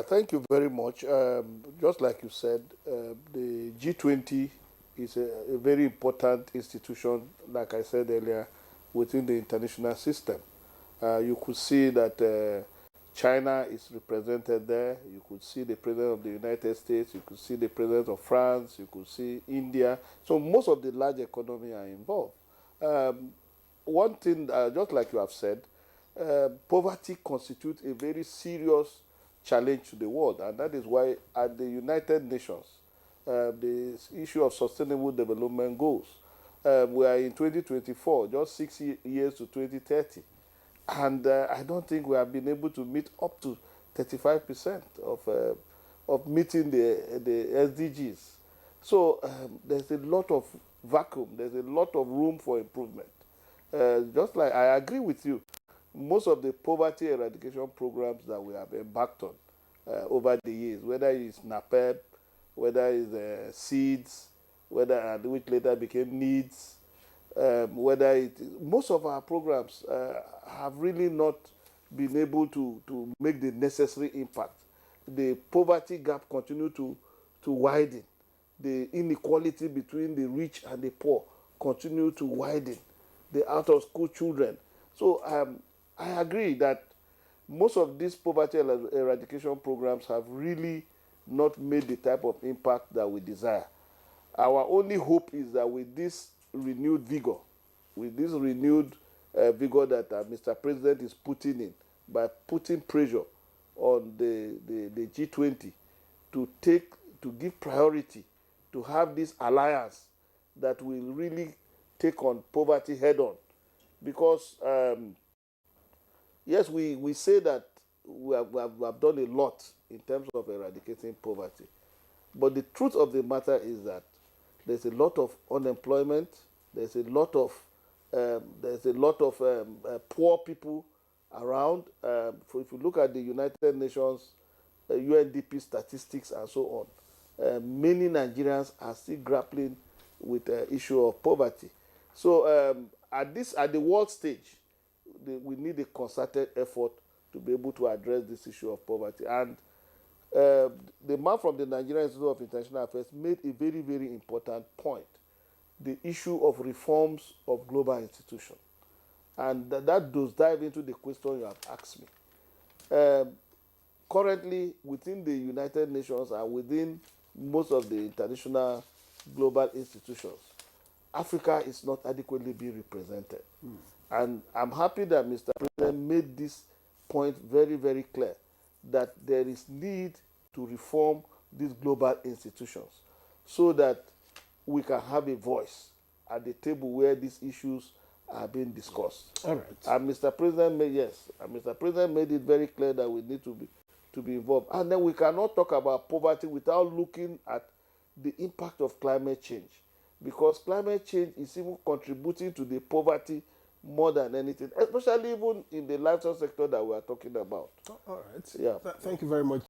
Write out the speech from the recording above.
Thank you very much. Just like you said, the G20 is a very important institution, like I said earlier, within the international system. You could see that China is represented there. You could see the president of the United States. You could see the president of France. You could see India. So most of the large economy are involved. Um, One thing, just like you have said, poverty constitutes a very serious challenge to the world, and that is why at the United Nations, the issue of sustainable development goals, we are in 2024, just years to 2030, and I don't think we have been able to meet up to 35% of meeting the SDGs. So there's a lot of vacuum. There's a lot of room for improvement. Just like I agree with you, most of the poverty eradication programs that we have embarked on over the years, whether it's NAPEP, whether it's seeds, which later became needs, most of our programs have really not been able to make the necessary impact. The poverty gap continue to widen. The inequality between the rich and the poor continue to widen. The out of school children. So I agree that most of these poverty eradication programs have really not made the type of impact that we desire. Our only hope is that with this renewed vigor, that Mr. President is putting in, by putting pressure on the G20 to give priority to have this alliance that will really take on poverty head on. Because yes, we say that we have done a lot in terms of eradicating poverty, but the truth of the matter is that there's a lot of unemployment. There's a lot of poor people around. If you look at the United Nations UNDP statistics and so on, many Nigerians are still grappling with the issue of poverty. So at the world stage, we need a concerted effort to be able to address this issue of poverty. And the man from the Nigerian Institute of International Affairs made a very, very important point: the issue of reforms of global institutions. And that does dive into the question you have asked me. Currently, within the United Nations and within most of the international global institutions, Africa is not adequately being represented. And I'm happy that Mr. President made this point very, very clear, that there is need to reform these global institutions so that we can have a voice at the table where these issues are being discussed. All right. And Mr. President made it very clear that we need to be involved. And then we cannot talk about poverty without looking at the impact of climate change, because climate change is even contributing to the poverty more than anything, especially even in the livestock sector that we are talking about. All right. Yeah. Thank you very much.